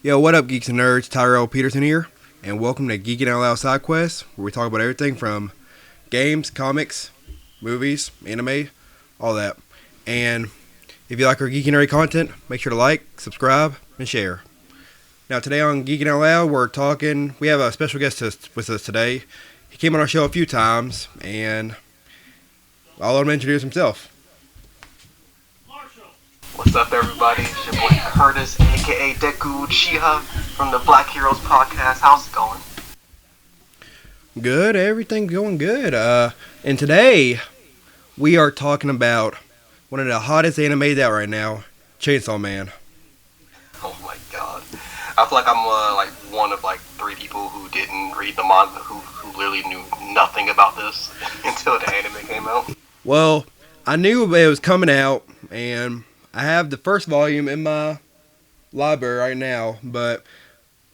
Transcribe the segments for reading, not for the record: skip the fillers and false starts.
Yo, what up, geeks and nerds? Tyrell Peterson here, and welcome to Geeking Out Loud sidequest, where we talk about everything from games, comics, movies, anime, all that. And if you like our geeky nerdy content, make sure to like, subscribe, and share. Now, today on Geeking Out Loud, we have a special guest with us today. He came on our show a few times, and I'll let him introduce himself. What's up, everybody? It's your boy Curtis, aka Deku Uchiha from the Black Heroes podcast. How's it going? Good, everything's going good. And today we are talking about one of the hottest animes out right now, Chainsaw Man. Oh my god. I feel like I'm like one of like three people who didn't read the manga, who literally knew nothing about this until the anime came out. Well, I knew it was coming out, and I have the first volume in my library right now, but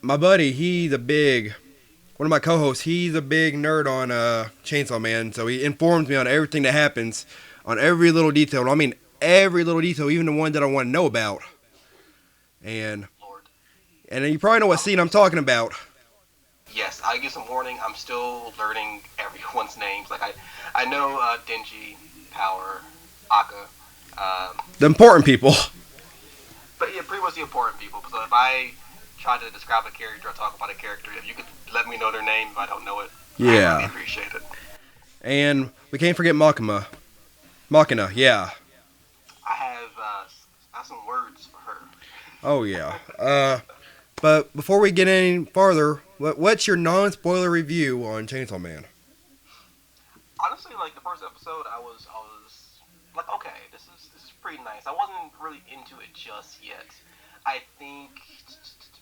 my buddy, one of my co-hosts, he's a big nerd on Chainsaw Man, so he informs me on everything that happens, on every little detail. I mean, every little detail, even the ones that I want to know about. And then you probably know what scene I'm talking about. Yes, I give some warning. I'm still learning everyone's names. Like I know Denji, Power, Akka. The important people. But yeah, pretty much the important people. So if I try to describe a character or talk about a character, if you could let me know their name if I don't know it, yeah, I really appreciate it. And we can't forget Machina, yeah. I have some words for her. Oh yeah. But before we get any farther, what's your non-spoiler review on Chainsaw Man? Honestly, like the first episode, I was like, okay, this is pretty nice. I wasn't really into it just yet. I think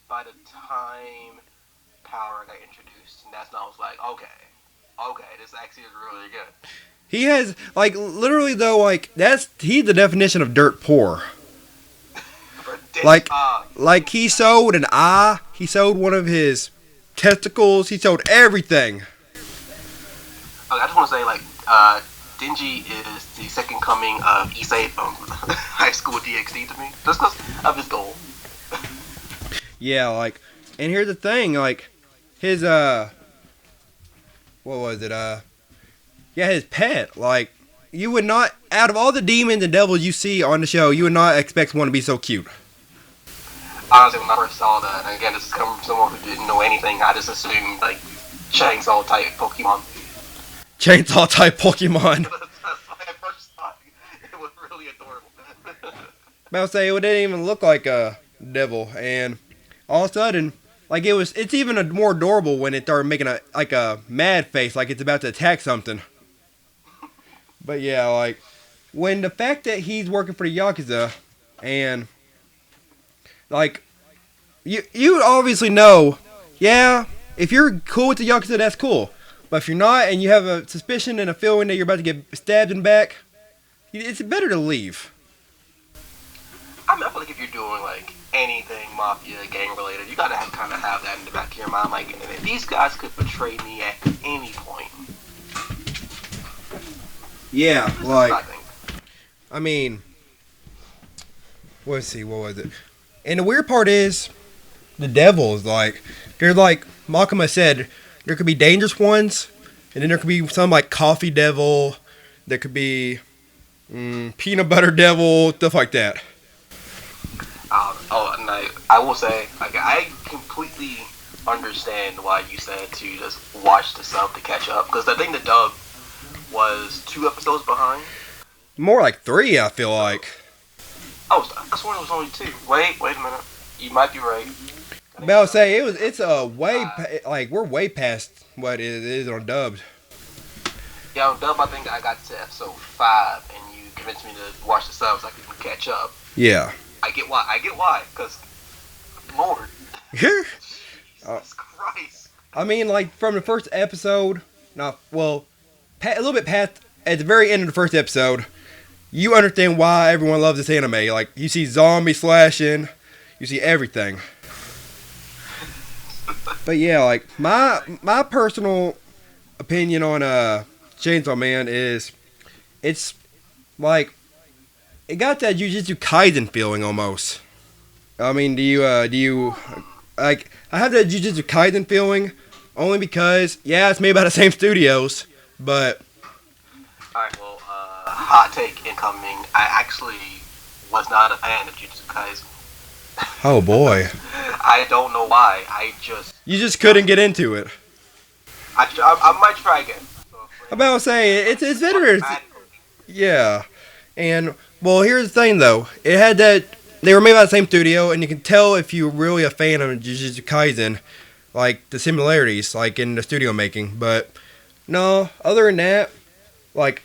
by the time Power got introduced, and that's when I was like, okay, this actually is really good. He has, like, literally though, like, he's the definition of dirt poor. Like he sold an eye, he sold one of his testicles, he sold everything. I just want to say, like, Denji is the second coming of Issei from High School DxD to me, just because of his goal. Yeah, like, and here's the thing, like, his, what was it, his pet, like, you would not, out of all the demons and devils you see on the show, you would not expect one to be so cute. Honestly, when I first saw that, and again, this is coming from someone who didn't know anything, I just assumed, like, Chainsaw type Pokemon. Chainsaw type Pokemon. That's why I first thought it was really adorable. I'll say it didn't even look like a devil, and all of a sudden, like it's even more adorable when it started making a mad face, like it's about to attack something. But yeah, like when the fact that he's working for the Yakuza, and like you obviously know, yeah, if you're cool with the Yakuza, that's cool. But if you're not, and you have a suspicion and a feeling that you're about to get stabbed in the back, it's better to leave. I feel like if you're doing, like, anything mafia, gang-related, you gotta kind of have that in the back of your mind. Like, if these guys could betray me at any point. Yeah, like, I mean, let's see, what was it? And the weird part is, the devils, like, they're like Makima said, there could be dangerous ones, and then there could be some like coffee devil, there could be peanut butter devil, stuff like that. And I will say, like, I completely understand why you said to just watch the sub to catch up, because I think the dub was 2 episodes behind. More like 3, I feel like. Oh, I sworn it was only 2. Wait a minute. You might be right. But I'll say we're way past what it is on dubbed. Yeah, on dub I think I got to episode 5, and you convinced me to watch the subs so I could catch up. Yeah. I get why, because Lord. Jesus Christ. I mean, like, from the first episode, a little bit past, at the very end of the first episode, you understand why everyone loves this anime. Like, you see zombies slashing, you see everything. But yeah, like, my personal opinion on Chainsaw Man is, it's, like, it got that Jujutsu Kaisen feeling almost. I mean, do you like I have that Jujutsu Kaisen feeling only because yeah, it's made by the same studios, but Alright, well, hot take incoming. I actually was not a fan of Jujutsu Kaisen. oh boy, I don't know why. I just. you just couldn't get into it. I might try again. So, I'm about to say it's better. automatically. Yeah, and well, here's the thing though. It had that they were made by the same studio, and you can tell if you're really a fan of Jujutsu Kaisen, like the similarities, like in the studio making. But no, other than that, like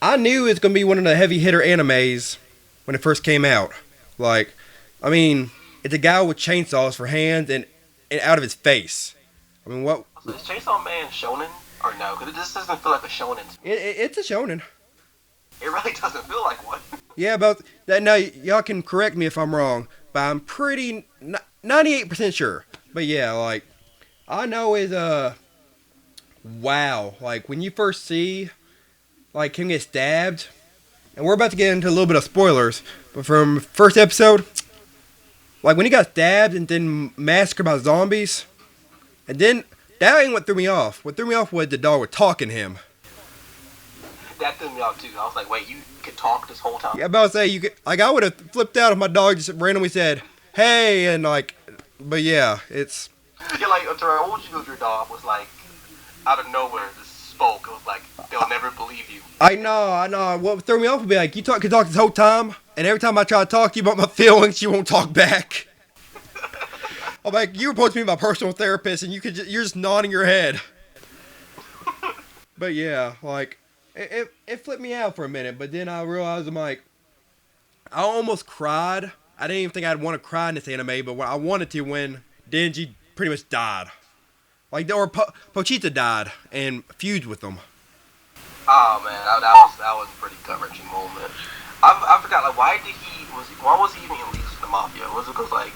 I knew it was gonna be one of the heavy hitter animes when it first came out. Like, I mean, it's a guy with chainsaws for hands and out of his face. I mean, what? So is Chainsaw Man shonen or no? Because it just doesn't feel like a shonen. It's a shonen. It really doesn't feel like one. Yeah, about that. Now y'all can correct me if I'm wrong, but I'm pretty 98% sure. But yeah, like I know is wow. Like when you first see like him get stabbed, and we're about to get into a little bit of spoilers, but from first episode, like when he got stabbed and then massacred by zombies, and then that ain't what threw me off. What threw me off was the dog was talking to him. That threw me off too. I was like, wait, you could talk this whole time? Yeah, about to say you could, like I would have flipped out if my dog just randomly said, "Hey," and like, but yeah, it's Yeah, like I told you your dog was like out of nowhere just spoke. It was like they'll never believe you. I know. What threw me off would be like you could talk this whole time, and every time I try to talk to you about my feelings, you won't talk back. I'm like, you were supposed to be my personal therapist, and you're just nodding your head. But yeah, like it flipped me out for a minute, but then I realized I'm like, I almost cried. I didn't even think I'd want to cry in this anime, but when I wanted to when Denji pretty much died, like or Pochita died and fused with them. Oh man, that was a pretty gut wrenching moment. I forgot like why was he even released from the mafia? Was it because like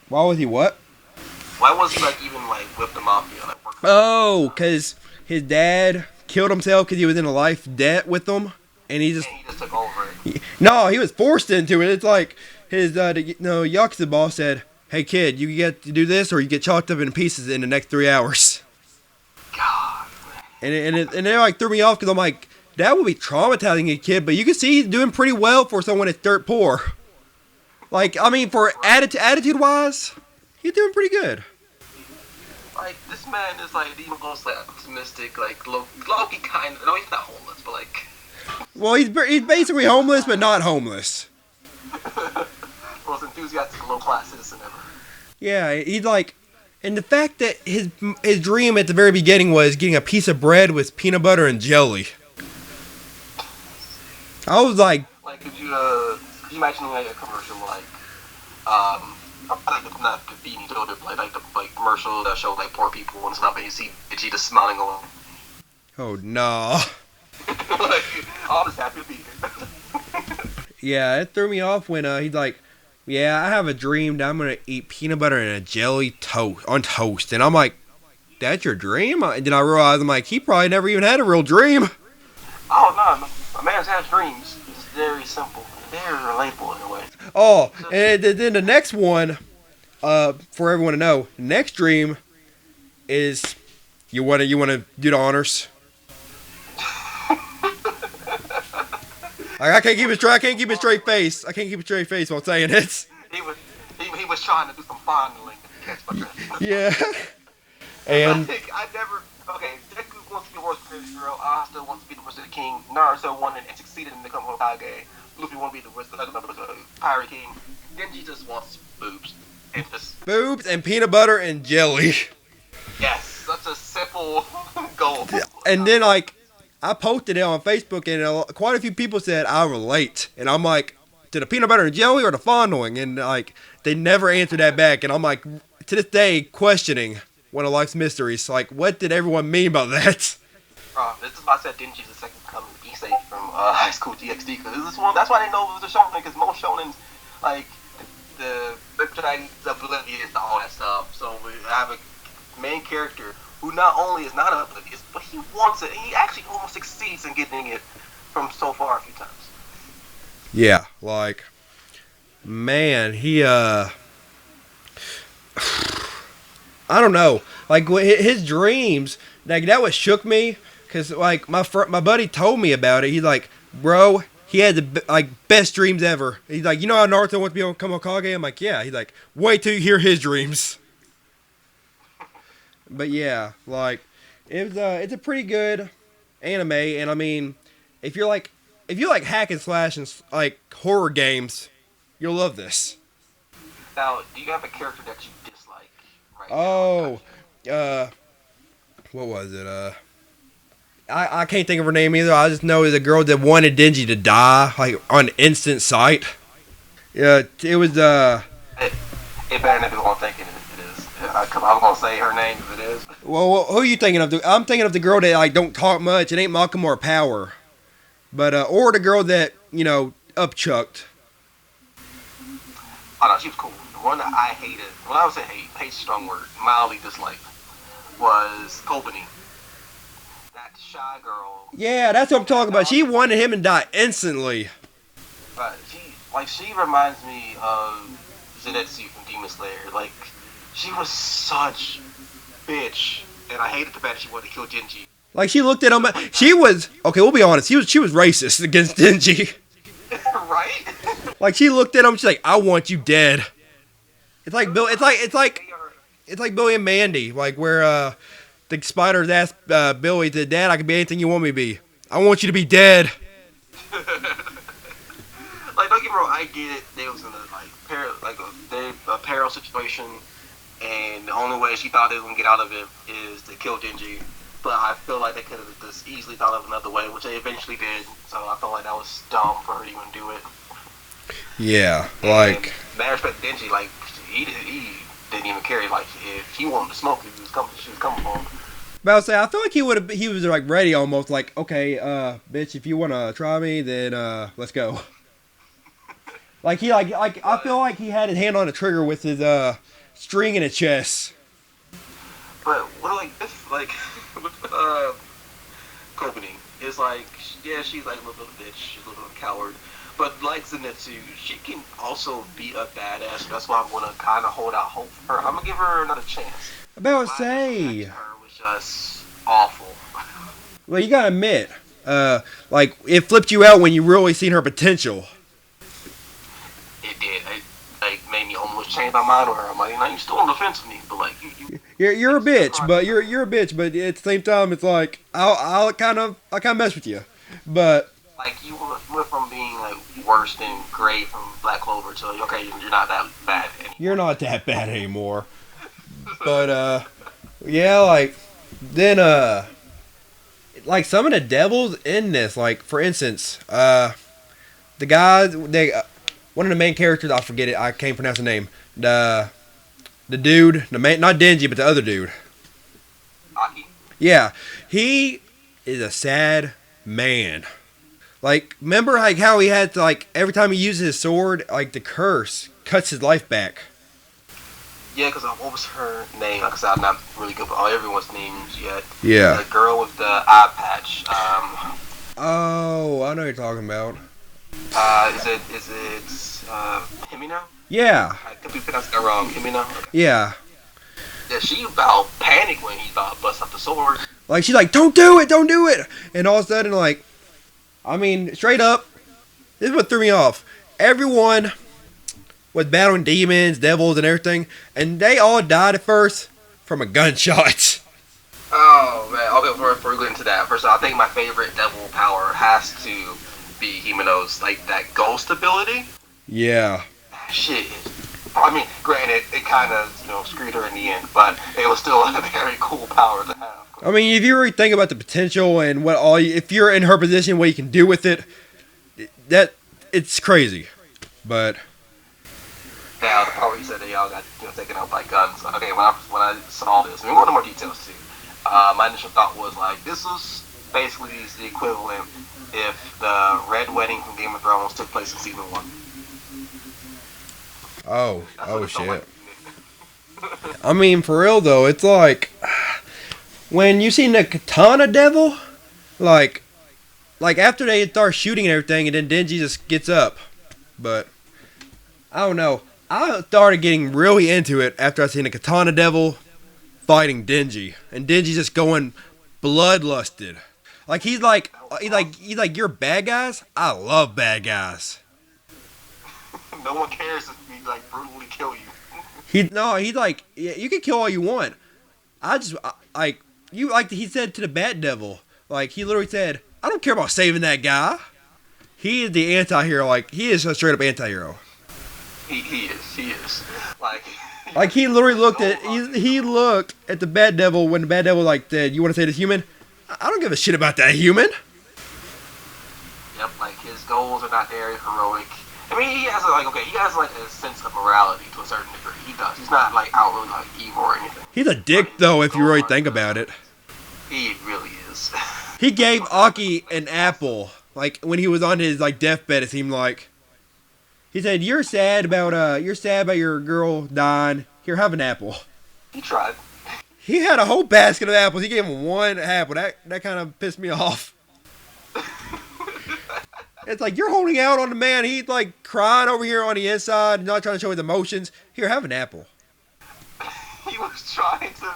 Why was he what? why was he like even like with the mafia? Like working Oh, because his dad killed himself because he was in a life debt with them, and he just and he just took over it. no, he was forced into it. It's like his Yakuza boss said, "Hey kid, you get to do this, or you get chopped up in pieces in the next 3 hours." God, man. And they like threw me off because I'm like, that would be traumatizing a kid, but you can see he's doing pretty well for someone that's dirt poor. Like, I mean, for attitude wise, he's doing pretty good. Like this man is like the most like optimistic, like low-key kind. No, he's not homeless, but like. Well, he's basically homeless, but not homeless. Most enthusiastic low-class citizen ever. Yeah, he's like, and the fact that his dream at the very beginning was getting a piece of bread with peanut butter and jelly. I was like, Could you imagine like a commercial like not the beanie soda, but like the commercial that show like poor people and stuff, and you see Vegeta smiling along. oh no. Like, I'm just happy to be here. Yeah, it threw me off when he's like, yeah, I have a dream that I'm gonna eat peanut butter and a jelly on toast, and I'm like, that's your dream? And then I realized I'm like, he probably never even had a real dream. Oh no, a man's has dreams. It's very simple, very relatable in a way. Oh, and then the next one, for everyone to know, next dream is you wanna do the honors. Like, I can't keep a straight face. I can't keep a straight face while saying it. He was trying to do some fondling. Catch my drift. Yeah. And I never. Okay, Deku wants to be the worst prince girl. Asta wants to be the Wizard King. Naruto wanted and succeeded in becoming Hokage. Luffy wanted to be the Pirate King. Genji just wants boobs and just boobs and peanut butter and jelly. yes, such a simple goal. And then like I posted it on Facebook, and quite a few people said I relate. And I'm like, to the peanut butter and jelly or the fondling? And like they never answered that back. And I'm like, to this day, questioning one of life's mysteries. Like, what did everyone mean by that? This is why I said Denji's the second coming Issei from High School DxD, because this one. That's why they know it was a shonen, because most shonens like the protagonist is oblivious to all that stuff. So we have a main character who not only is not oblivious, but he wants it. And he actually almost succeeds in getting it from so far a few times. Yeah, like, man, he I don't know. Like his dreams, like that what shook me, cause like my buddy told me about it. He's like, bro, he had the best dreams ever. He's like, you know how Naruto wants to be on Kamokage? I'm like, yeah. He's like, wait till you hear his dreams. But yeah, like it's a pretty good anime, and I mean, if you're like if you like hack and slash and like horror games, you'll love this. Now, do you have a character that you dislike right now? Oh, uh, what was it? I can't think of her name either. I just know it's a girl that wanted Denji to die, like on instant sight. Yeah, it was It, it better not be what I'm thinking it is. I'm gonna say her name if it is. well, who are you thinking of? I'm thinking of the girl that like don't talk much. It ain't Malcolm or Power, but or the girl that upchucked. Oh no, she was cool. The one that I hated, when I would say hate's a strong word, mildly disliked, was Kobani. That shy girl. Yeah, that's what I'm talking about. She wanted him to die instantly. But she reminds me of Zenitsu from Demon Slayer. Like, she was such bitch, and I hated the fact that she wanted to kill Genji. Like she looked at him. She was okay. We'll be honest. She was racist against Denji. Right? Like she looked at him. She's like, "I want you dead." It's like Bill. It's like Billy and Mandy. Like where the spiders asked Billy, "Dad, I can be anything you want me to be. I want you to be dead." Like, don't get me wrong, I get it. They was in a peril situation, and the only way she thought they was gonna get out of it is to kill Genji. But I feel like they could have just easily thought of another way, which they eventually did. So I felt like that was dumb for her to even do it. Yeah, like. And mad respect to Denji, like he didn't even care. Like if he wanted to smoke, she was coming for him. But I would say I feel like he was like ready almost. Like, okay, bitch, if you wanna try me, then let's go. Like he like I feel like he had his hand on the trigger with his string in his chest. But what like this like with Kobani is like, yeah, she's like a little bit of a bitch, she's a little bit of a coward. But like Zenitsu, she can also be a badass. That's why I'm gonna kind of hold out hope for her. I'm gonna give her another chance. About to say, her was just awful. Well, you gotta admit, like it flipped you out when you really seen her potential. It did. It like made me almost change my mind on her. I'm like, you're still on the fence with me, but like you're a bitch, but you're a bitch, but at the same time, it's like I'll kind of mess with you, but. Like, you went from being, like, worse than Gray from Black Clover to, okay, you're not that bad anymore. You're not that bad anymore. But, yeah, like, then, like, some of the devils in this, like, for instance, the guys, one of the main characters, I forget it, I can't pronounce the name, the dude, not Denji, but the other dude. Aki? Yeah, he is a sad man. Like, remember like how he had to, like, every time he uses his sword, like, the curse cuts his life back. Yeah, because what was her name? Like I said, I'm not really good with everyone's names yet. Yeah. The girl with the eye patch. Oh, I know what you're talking about. Is it Himino? Yeah. I could be pronouncing that wrong. Himino? Okay. Yeah. Yeah, she about panicked when he busts up the sword. Like, she's like, don't do it! And all of a sudden, like, I mean, straight up, this is what threw me off. Everyone was battling demons, devils, and everything, and they all died at first from a gunshot. Oh, man. Okay, before we get into that, first of all, I think my favorite devil power has to be Himeno's, like, that ghost ability. Yeah. Shit. I mean, granted, it kind of, screwed her in the end, but it was still a very cool power to have. I mean, if you really think about the potential and if you're in her position, what you can do with it, it's crazy. But now the power you said that y'all got taken out by guns. Okay, when I saw this, I mean, one more details too. My initial thought was like, this is basically the equivalent if the Red Wedding from Game of Thrones took place in season 1. Oh shit. I mean, for real though, it's like when you seen the Katana Devil, like after they start shooting and everything, and then Denji just gets up. But I don't know. I started getting really into it after I seen the Katana Devil, fighting Denji, and Denji's just going bloodlusted. Like he's like you're bad guys. I love bad guys. No one cares if we like brutally kill you. He's like yeah, you can kill all you want. Like you like he said to the Bat Devil. Like he literally said, I don't care about saving that guy. He is the anti-hero. Like he is a straight up anti-hero. He is. Like Like he literally looked at he looked at the Bat Devil when the Bat Devil like said, "You want to say this human? I don't give a shit about that human." Yep, like his goals are not very heroic. I mean, he has he has like a sense of morality to a certain degree. He does. He's not like outwardly like evil or anything. He's a dick though, if you really think about it. He really is. He gave Aki an apple, like when he was on his like deathbed. It seemed like he said, "You're sad about your girl dying. Here, have an apple." He tried. He had a whole basket of apples. He gave him one apple. That kind of pissed me off. It's like you're holding out on the man. He's like crying over here on the inside, not trying to show his emotions. Here, have an apple. He was trying to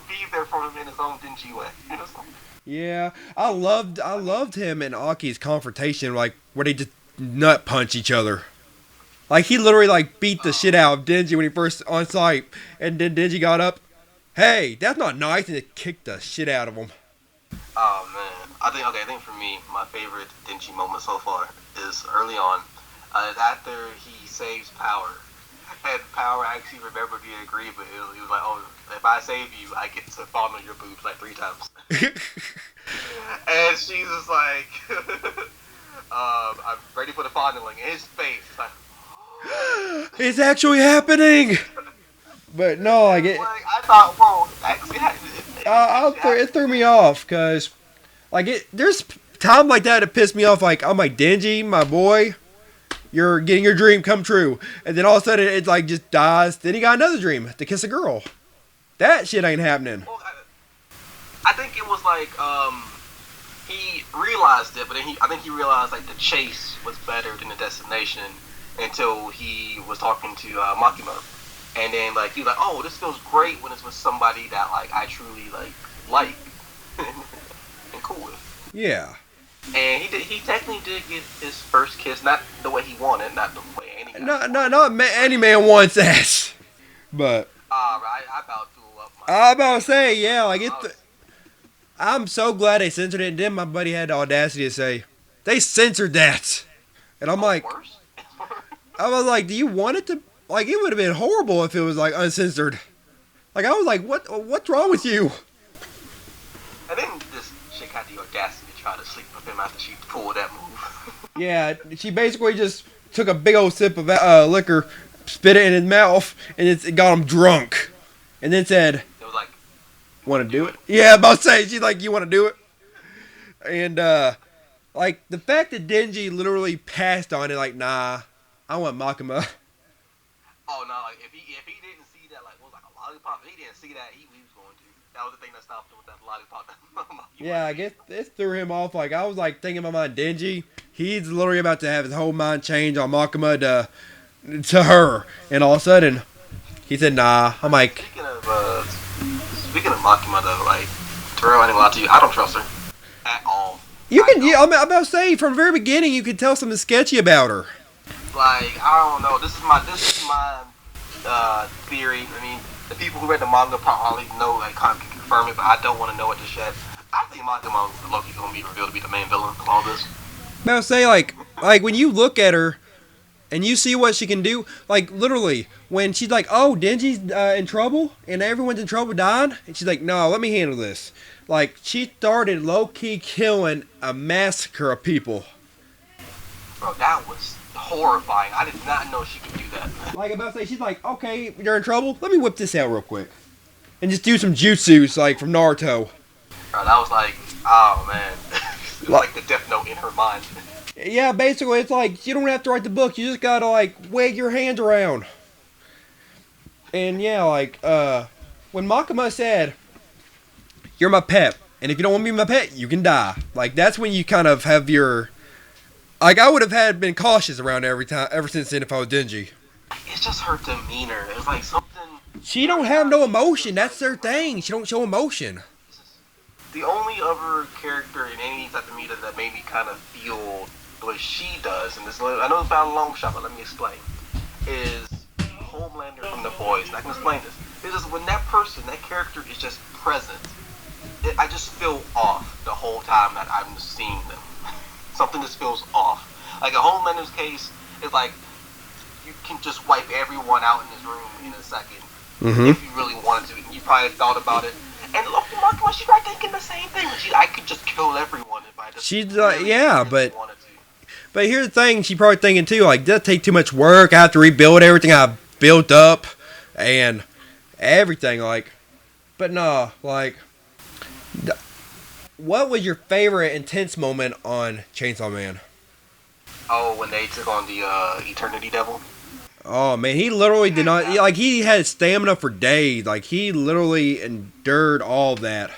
be there for him in his own dingy way. Yeah, I loved him and Aki's confrontation, like where they just nut punch each other. Like he literally like beat the shit out of Denji when he first on site, and then Denji got up. Hey, that's not nice, and it kicked the shit out of him. Oh man, I think for me, my favorite Denji moment so far is early on, after he saves Power, and Power actually remembered the agreement. He was like, "Oh, if I save you, I get to fondle your boobs like 3 times." And she's just like, "I'm ready for the fondling." In his face, like, it's actually happening. But no, like I thought, whoa, actually happened. It threw me off because, like, there's time like that pissed me off. Like, I'm like, Denji, my boy, you're getting your dream come true, and then all of a sudden it like just dies. Then he got another dream to kiss a girl. That shit ain't happening. Well, I think it was like he realized it, but then I think he realized like the chase was better than the destination until he was talking to Makima. And then, like, he was like, oh, this feels great when it's with somebody that, like, I truly, like and cool with. Yeah. And he technically did get his first kiss, not the way he wanted, not the way any guy any man wants that. But. Alright, I about threw up my... I about to say, yeah, like, I'm so glad they censored it, and then my buddy had the audacity to say, they censored that. And I'm like... Worse? I was like, do you want it to... Like, it would have been horrible if it was, like, uncensored. Like, I was like, what's wrong with you? And then this chick had the audacity to try to sleep with him after she pulled that move. Yeah, she basically just took a big old sip of liquor, spit it in his mouth, and it got him drunk. And then said... It was like... Want to do it? Yeah, I'm about to say, she's like, you want to do it? And, like, the fact that Denji literally passed on it, like, nah, I want Makima. Oh no! Like if he didn't see that, like what was like a lollipop, if he didn't see that, he was going to. That was the thing that stopped him with that lollipop. Yeah, I guess it threw him off. Like I was like thinking in my mind, Denji, he's literally about to have his whole mind change on Makima to her, and all of a sudden, he said, "Nah." I'm like, speaking of Makima though, like Terrell, I ain't gonna lie to you, I don't trust her at all. I'm about to say from the very beginning, you could tell something sketchy about her. Like, I don't know. This is my theory. I mean, the people who read the manga probably know, like, kind of can confirm it, but I don't want to know it just yet. I think Makima Loki's gonna be revealed to be the main villain of all this. I'm about to say, like when you look at her and you see what she can do, like literally when she's like, "Oh, Denji's in trouble and everyone's in trouble dying," and she's like, "No, let me handle this." Like she started low key killing a massacre of people. Bro, that was horrifying. I did not know she could do that. Like I'm about to say, she's like, okay, you're in trouble. Let me whip this out real quick, and just do some jutsus like from Naruto. Bro, that was like, oh man, it was like the Death Note in her mind. Yeah, basically, it's like you don't have to write the book. You just gotta like wave your hands around. And yeah, like when Makima said, "You're my pet, and if you don't want to be my pet, you can die." Like that's when you kind of have your... Like, I would have been cautious around ever since then if I was Denji. It's just her demeanor. It's like something She don't have no emotion. That's their thing. She don't show emotion. The only other character in any type of media that made me kind of feel the way she does, and this I know it's about a long shot, but let me explain, is Homelander from The Boys. And I can explain this. It's just when that person, that character is just present, I just feel off the whole time that I'm seeing them. Something just feels off. Like in Homelander's case, it's like you can just wipe everyone out in this room in a second if you really wanted to. And you probably thought about it. And look, she's right thinking the same thing. I could just kill everyone if I just. She's really, yeah, really but wanted to. but here's the thing. She probably thinking too. Like, that take too much work. I have to rebuild everything I built up, and everything. Like, but no, like. What was your favorite intense moment on Chainsaw Man? Oh, when they took on the Eternity Devil. Oh man, he literally did not like. He had stamina for days. Like, he literally endured all that.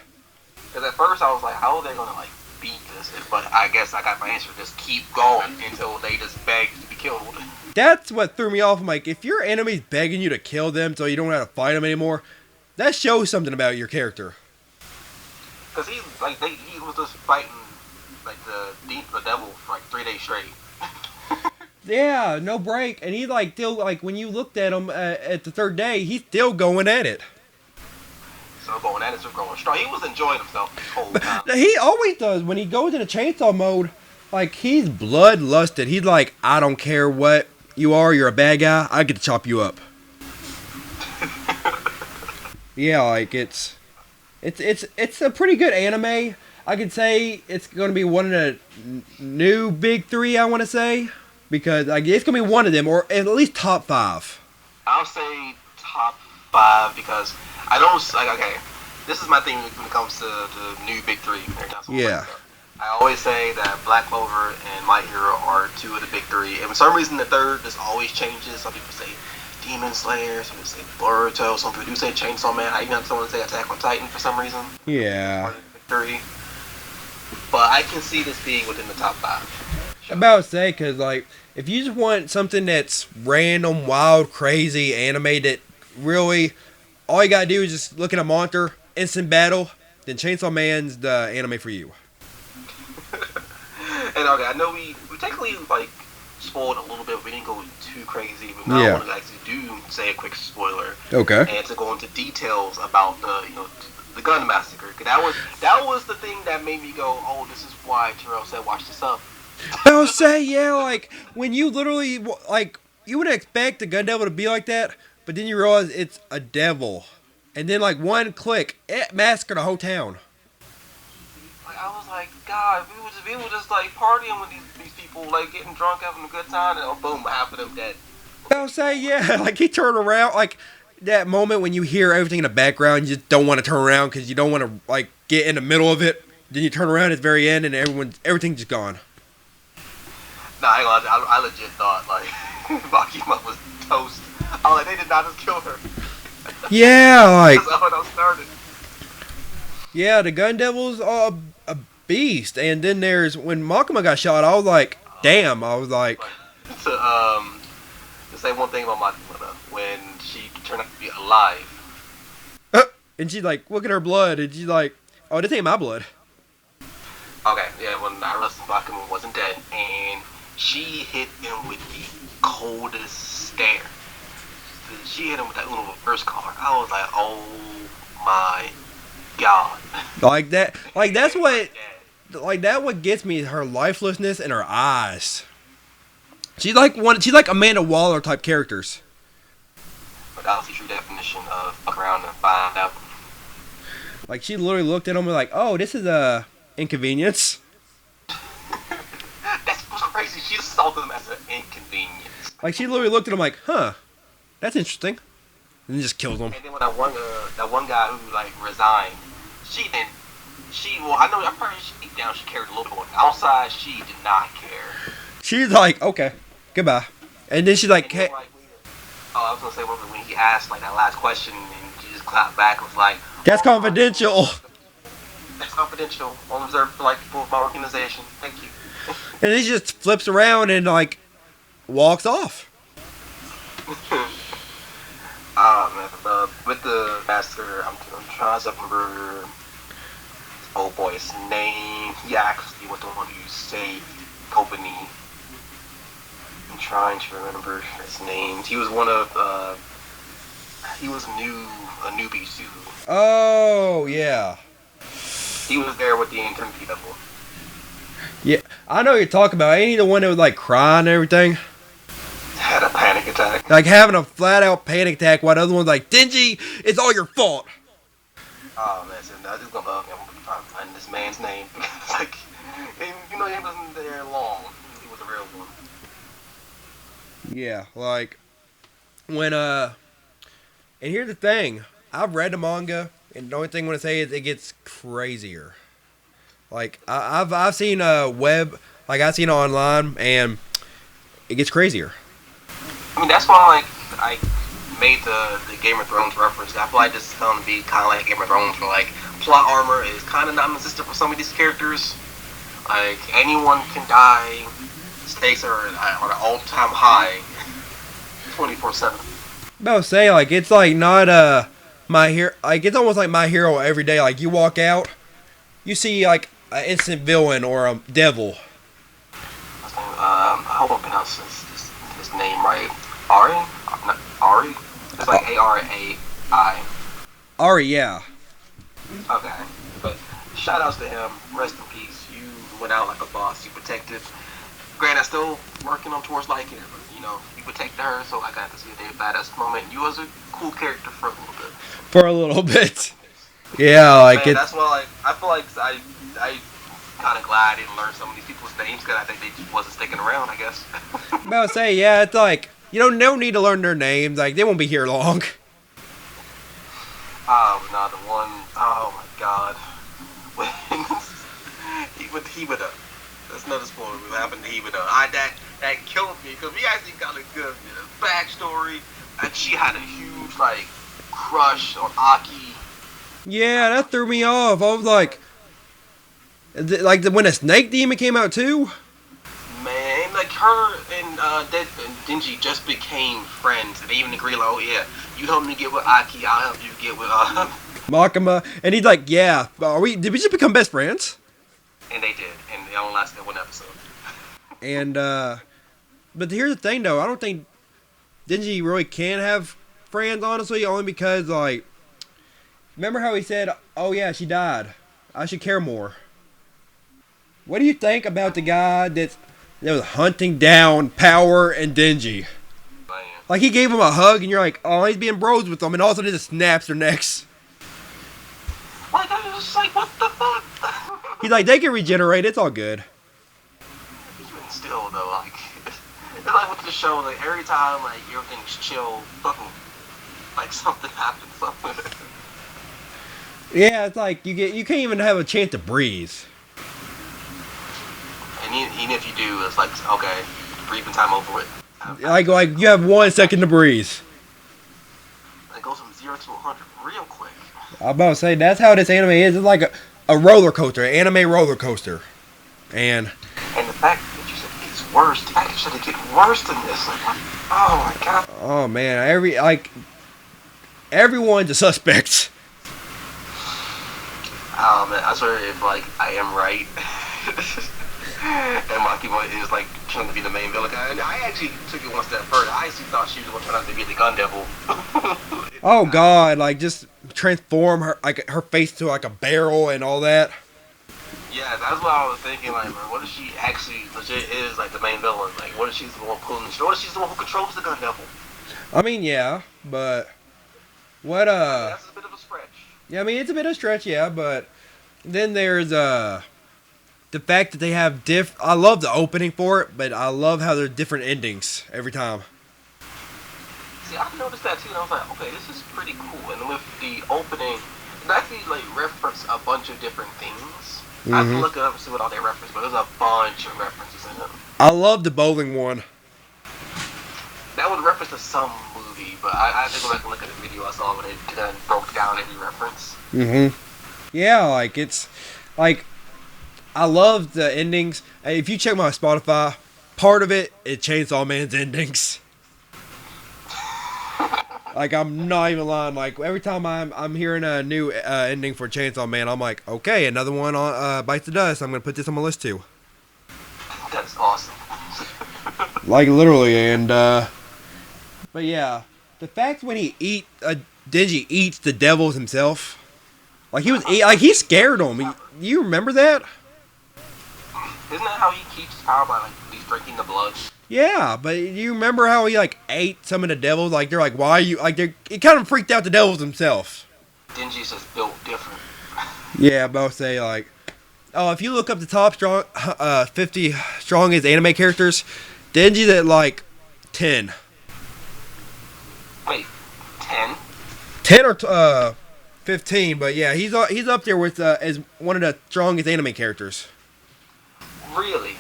Because at first I was like, how are they gonna like beat this? But I guess I got my answer. Just keep going until they just beg to be killed. That's what threw me off. I'm like, if your enemy's begging you to kill them so you don't have to fight them anymore, that shows something about your character. Because he was just fighting like the devil for like 3 days straight. Yeah, no break, and he like still like when you looked at him at the third day, he's still going at it. So going at it, so going strong. He was enjoying himself the whole time. He always does when he goes into chainsaw mode. Like, he's bloodlusted. He's like, I don't care what you are. You're a bad guy. I get to chop you up. Yeah, like it's a pretty good anime. I could say it's going to be one of the new big three, I want to say. Because like, it's going to be one of them, or at least top 5. I'll say top 5 because I don't, like, okay, this is my thing when it comes to the new big three. Yeah. I always say that Black Clover and My Hero are 2 of the big 3. And for some reason the third just always changes. Some people say Demon Slayer, some people say Boruto, some people do say Chainsaw Man. I even have someone say Attack on Titan for some reason. Yeah. Big 3. But I can see this being within the top 5. I'm about to say, because, like, if you just want something that's random, wild, crazy, anime that really, all you gotta do is just look at a monster, instant battle, then Chainsaw Man's the anime for you. And okay, I know we technically, like, spoiled a little bit. We didn't go too crazy, but now I want to actually do say a quick spoiler. Okay. And to go into details about the gun massacre. 'Cause that was the thing that made me go, oh, this is why Terrell said watch this up. I'll say, yeah, like, when you literally, like, you would expect the gun devil to be like that, but then you realize it's a devil. And then, like, one click, it massacred a whole town. Like, I was like, God, we were just like, partying with these people, like, getting drunk, having a good time, and oh, boom, half of them dead. I'll say, yeah, like, he turned around, like, that moment when you hear everything in the background, you just don't want to turn around because you don't want to, like, get in the middle of it. Then you turn around at the very end, and everything's just gone. Nah, I legit thought, like, Makima was toast. I was like, they did not just kill her. Yeah, like... That's how it all started. Yeah, the gun devil's a beast. And then there's... When Makima got shot, I was like, damn. I was like... To say one thing about Makima, when she turned out to be alive. And she's like, look at her blood. And she's like, oh, this ain't my blood. Okay, yeah, when I realized Makima wasn't dead, and she hit him with the coldest stare. She hit him with that Uno reverse collar. I was like, oh my God. Like that, like that's what, like that what gets me is her lifelessness in her eyes. She's like Amanda Waller type characters. But that was the true definition of fuck around and find out. Like, she literally looked at him and was like, oh, this is a inconvenience. That's what's crazy. She just saw them as an inconvenience. Like, she literally looked at him like, huh, that's interesting. And then just killed him. And then when that one guy who, like, resigned, I'm pretty sure deep down she cared a little bit. Outside, she did not care. She's like, okay, goodbye. And then she's like, hey. I was gonna say when he asked, like, that last question, and she just clapped back and was like, that's confidential. That's confidential. Only reserved for, like, people of my organization. Thank you. And then she just flips around and, like, walks off. Man, Master. I'm trying to remember old boy's name. He actually was the one who saved Company. I'm trying to remember his name. He was one of he was a newbie too. Oh yeah. He was there with the Infinity Devil. Yeah, I know what you're talking about. Ain't he the one that was like crying and everything? Had a panic attack. Like having a flat out panic attack while the other one's like, Dingy, it's all your fault. Oh man, so I just gonna bug him. I'm trying to find this man's name. It's like, and, you know, he wasn't there long. He was a real one. Yeah, like when and here's the thing. I've read the manga and the only thing I want to say is it gets crazier. Like I've seen web, like I've seen it online and it gets crazier. I mean, that's why like I made the Game of Thrones reference. I feel like this is gonna be kind of like Game of Thrones, where like plot armor is kind of non-existent for some of these characters. Like anyone can die. Stakes are at an all-time high, 24/7. About to say like it's like not my hero. Like it's almost like My Hero every day. Like you walk out, you see like an instant villain or a devil. I hope I pronounce his name right. Ari? Not Ari? It's like Arai. Ari, yeah. Okay. But shout outs to him. Rest in peace. You went out like a boss. You protected. Granted, still working on towards liking her, but you know, you protected her, so I got to see a day badass moment. You was a cool character for a little bit. For a little bit. Yeah, like Man, it. that's why like I feel like I kind of glad I didn't learn some of these people's names because I think they just wasn't sticking around. I guess. About to say, yeah, it's like you don't need to learn their names. Like they won't be here long. Oh no, the one oh my god. When he would that's another spoiler. What happened to Hibida? That killed me because we actually got a good backstory, and she had a huge like crush on Aki. Yeah, that threw me off. I was like when a snake demon came out too. Man, like her and Denji just became friends, and they even agreed like, oh yeah, you help me get with Aki, I'll help you get with Makima, and he's like, yeah, did we just become best friends? And they did, and they only lasted one episode. And but here's the thing though, I don't think Denji really can have friends, honestly, only because like, remember how he said, oh yeah, she died, I should care more. What do you think about the guy that was hunting down Power and Denji? Man. Like he gave him a hug and you're like, oh, he's being bros with them, and also they just snaps their necks. Like I was just like, what the fuck? He's like, they can regenerate, it's all good. Even still though, like it's like with the show, like every time like everything's chill, fucking like something happens, something. Yeah, it's like you can't even have a chance to breathe. And even if you do, it's like okay, breathing time over with. Like you have 1 second to breathe. It goes from 0 to 100 real quick. I'm about to say that's how this anime is. It's like a roller coaster, an anime roller coaster, and the fact that you said it gets worse, the fact that you said it get worse than this, like what? Oh my god. oh man, everyone's a suspect. Oh man, I swear if like I am right. And Makima is like trying to be the main villain guy. And I actually took it one step further. I actually thought she was going to turn out to be the gun devil. Oh god, like just transform her like her face to like a barrel and all that. Yeah, that's what I was thinking. Like, man, what if she actually legit is like the main villain? Like, what if she's the one pulling the show? What if she's the one who controls the gun devil? I mean, yeah, but what That's a bit of a stretch. yeah, I mean it's a bit of a stretch, yeah, but then there's the fact that they have I love the opening for it, but I love how there's different endings every time. See, I noticed that too, and I was like, okay, this is pretty cool. And with the opening, it actually like reference a bunch of different things. I have to look it up and see what all they reference, but there's a bunch of references in them. I love the bowling one. That was reference to some movie, but I have to go back and look at the video I saw when it kind of broke down every reference. Yeah, like it's like I love the endings. If you check my Spotify, part of it is Chainsaw Man's endings. Like, I'm not even lying. Like, every time I'm hearing a new ending for Chainsaw Man, I'm like, okay, another one on bites the dust. I'm gonna put this on my list too. That's awesome. Like, literally, and but yeah, the fact when Denji eats the devils himself, like he scared him. You remember that? Isn't that how he keeps his power by like at least drinking the blood? Yeah, but you remember how he like ate some of the devils? Like they're like, why are you like? It kind of freaked out the devils themselves. Denji's just built different. Yeah, but I'll say like, oh, if you look up the top 50 strongest anime characters, Denji's at like 10. Wait, 10? 10 or 15, but yeah, he's up there with as one of the strongest anime characters. Really?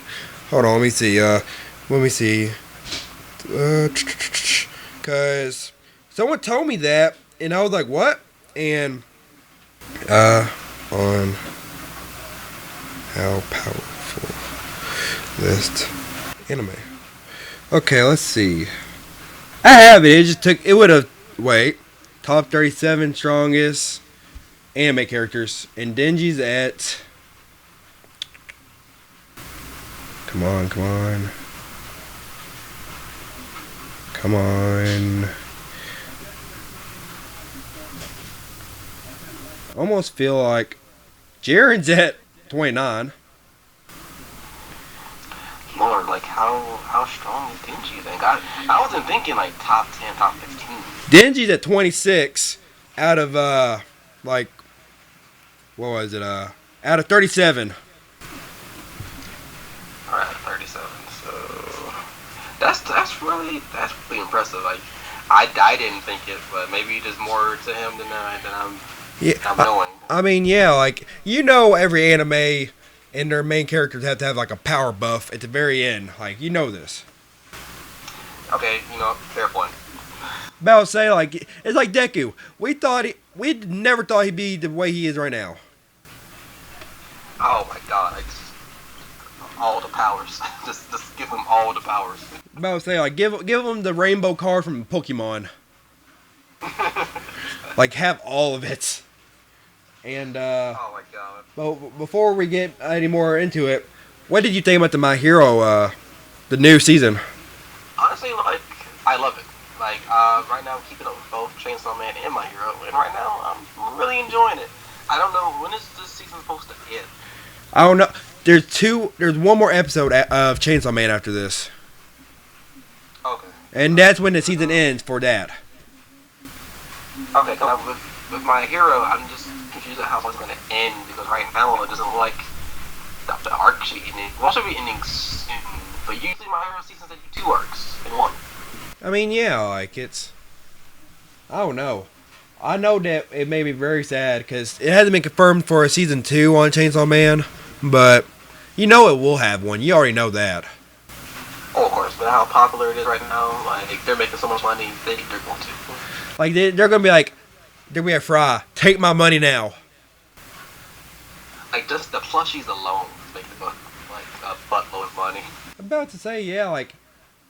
Hold on, let me see. Cause someone told me that, and I was like, what? And on how powerful list anime. Okay, let's see. I have it. It just took. It would have. Wait. Top 37 strongest anime characters. And Denji's at. Come on, come on. Come on. Almost feel like Jaren's at 29. Lord, like how strong is Denji then? I wasn't thinking like top 10, top 15. Denji's at 26 out of like what was it? Out of 37. Alright, 37. So that's really impressive. Like I didn't think it, but maybe there's more to him than I'm knowing. I mean, yeah, like you know, every anime and their main characters have to have like a power buff at the very end. Like you know this. Okay, fair point. But I'll say like it's like Deku. We never thought he'd be the way he is right now. Oh my god, all the powers. just give him all the powers. But I'll say like give him the rainbow card from Pokemon. Like have all of it. And oh my god. but before we get any more into it, what did you think about the My Hero the new season? Honestly, like I love it. Like right now, I'm keeping up with both Chainsaw Man and My Hero, and right now I'm really enjoying it. I don't know when is this season supposed to end. I don't know. There's one more episode of Chainsaw Man after this. Okay. And that's when the season ends for that. Okay, cause with My Hero, I'm just confused at how it's going to end because right now it doesn't look like the arc should be ending. Well, it should be ending soon, but usually My Hero seasons they do 2 arcs in one. I mean, yeah, like it's. I don't know. I know that it made me very sad because it hasn't been confirmed for a season 2 on Chainsaw Man, but you know it will have one. You already know that. Oh, of course, but how popular it is right now, like they're making so much money, they're going to. Like they're gonna be like, they're gonna be like, Fry, take my money now. Like just the plushies alone make like a buttload of money. I'm about to say, yeah, like,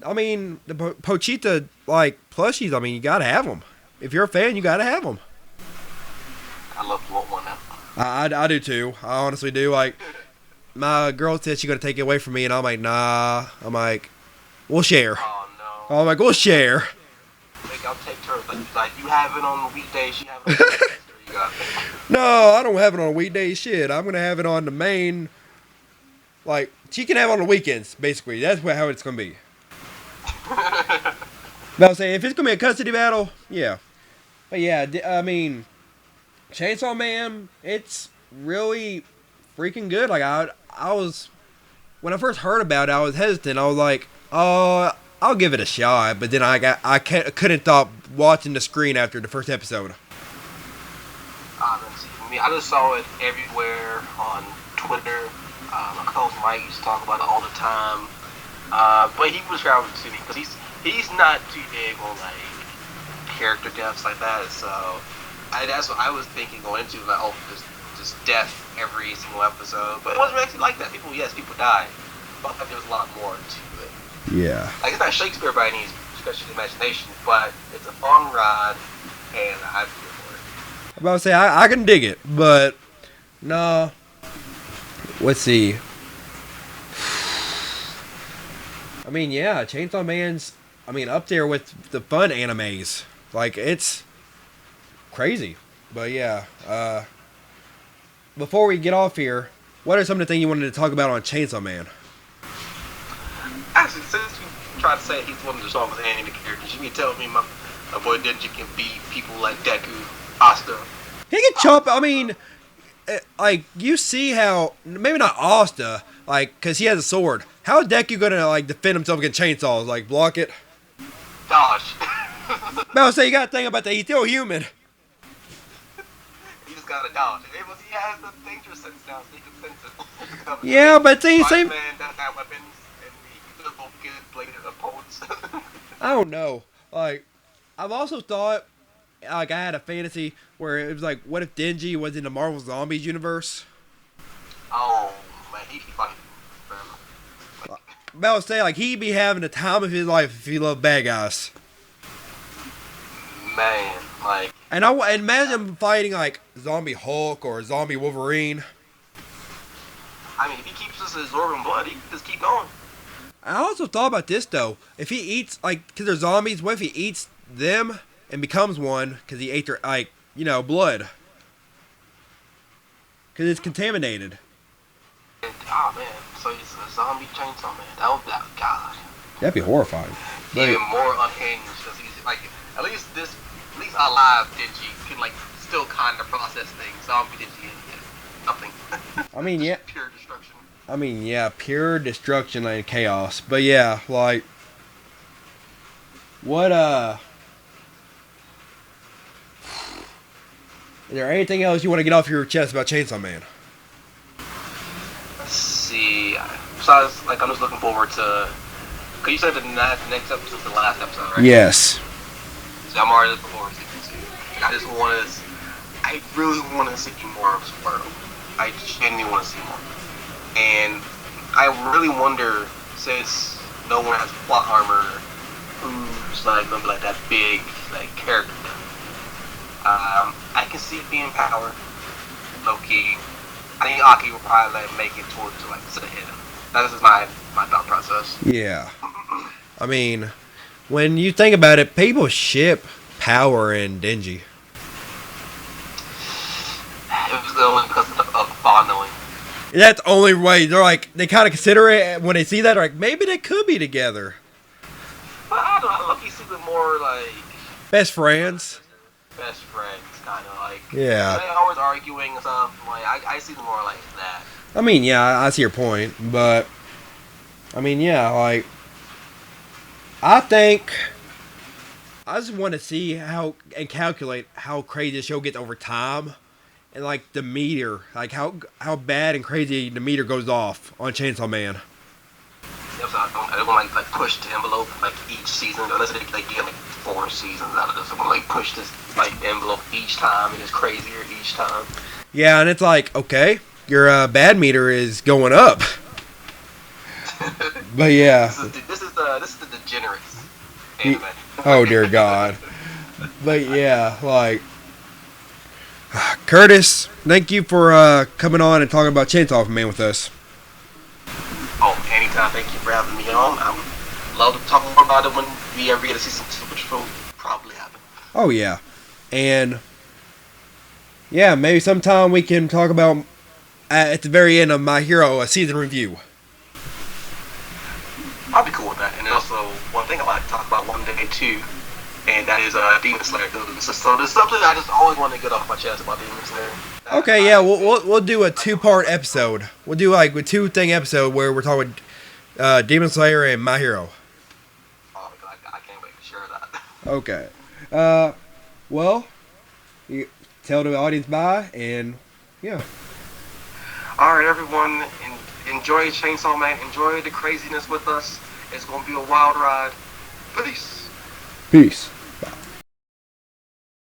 I mean, the Pochita like plushies. I mean, you gotta have them. If you're a fan, you gotta have them. I love to want one now. I do too. I honestly do. Like, my girl said she's gonna take it away from me, and I'm like, nah. I'm like, we'll share. Oh no. I'm like, we'll share. Like I'll take turns. Like you have it on weekdays, she have it on weekdays. You got it. No, I don't have it on weekdays. Shit, I'm gonna have it on the main. Like, she can have it on the weekends. Basically, that's how it's gonna be. But I'll say if it's gonna be a custody battle, yeah. But yeah, I mean, Chainsaw Man, it's really freaking good. Like I was when I first heard about it, I was hesitant. I was like, oh, I'll give it a shot. But then I couldn't stop watching the screen after the first episode. Let's see. I mean, I just saw it everywhere on Twitter. My co-host Mike used to talk about it all the time. But he was traveling to me because he's not too big on like character deaths like that. So that's what I was thinking going into, like, oh, just death every single episode. But it wasn't actually like that. People die. But I thought there was a lot more to it. Yeah. Like it's not Shakespeare by any stretch the imagination, but it's a fun ride, and I'm here for it. I'm about to say I can dig it, but no. Let's see. I mean, yeah, Chainsaw Man's, up there with the fun animes. Like, it's crazy. But yeah, before we get off here, what are some of the things you wanted to talk about on Chainsaw Man? Actually, since you tried to say he's one of the strongest anime characters, you mean tell me my boy Denji can beat people like Deku, Asta? He can chop, like, you see how, maybe not Asta, like, because he has a sword. How is Deku going to, like, defend himself against chainsaws? Like, block it? Dodge. But I would say you got to think about that. He's still human. He just got to dodge. He has the danger sense now, so he can sense it. Yeah, but see, same. Man doesn't have weapons, and he could both get bladed opponents. I don't know. Like, I've also thought, like, I had a fantasy where it was like, what if Denji was in the Marvel Zombies universe? Oh, man, he'd be funny. But I would say, like, he'd be having the time of his life if he loved bad guys. Man, like... And I imagine him fighting, like, Zombie Hulk or Zombie Wolverine. I mean, if he keeps us absorbing blood, he can just keep going. I also thought about this, though. If he eats, like, because they're zombies, what if he eats them and becomes one because he ate their, like, blood? Because it's contaminated. Oh, man. So he's a zombie chainsaw man. That would be, God. That'd be horrifying. Even more unhinged, because he's, like, at least alive Denji can, like, still kind of process things. Zombie Denji is nothing. Yeah. Pure destruction. Pure destruction and chaos. But yeah, like, what, is there anything else you want to get off your chest about Chainsaw Man? Let's see. Besides, like, I'm just looking forward to, because you said the next episode is the last episode, right? Yes. So I'm already looking forward to season 2. I really want to see more of Squirtle. I genuinely want to see more. And I really wonder, since no one has plot armor, who's like gonna be like that big like character. I can see it being Power, Loki. I think Aki will probably like make it towards like to the head. That is my thought process. Yeah. When you think about it, people ship Power and Denji. It was only because of fondling. That's the only way. They're like, they kind of consider it when they see that. They're like, maybe they could be together. But I don't know. Loki seems more like Best friends. Best friends, kind of like. Yeah. They're always arguing and stuff. Like I see them more like that. I see your point, but like, I think I just want to see how and calculate how crazy the show gets over time. And like the meter, like how bad and crazy the meter goes off on Chainsaw Man. Yep, so I don't like push the envelope like each season unless they get like 4 seasons out of this. I'm gonna like push this like envelope each time and it's crazier each time. Yeah, and it's like, okay, your bad meter is going up. But yeah, this is the degenerates anime. Oh dear God. But yeah, like, Curtis, thank you for coming on and talking about Chainsaw Man with us. Oh, anytime. Thank you for having me on. I would love to talk more about it when we ever get a season 2, which will probably happen. Oh yeah, and yeah, maybe sometime we can talk about at the very end of My Hero a season review. I'll be cool with that. And also, one thing I like to talk about one day too, and that is Demon Slayer. So there's something I just always want to get off my chest about Demon Slayer. Okay, yeah, we'll do a 2-part episode. We'll do like a 2-thing episode where we're talking Demon Slayer and My Hero. Oh, I can't wait to share that. Okay. Well, you tell the audience bye, and yeah. All right, everyone, enjoy Chainsaw Man. Enjoy the craziness with us. It's gonna be a wild ride. Peace. Peace.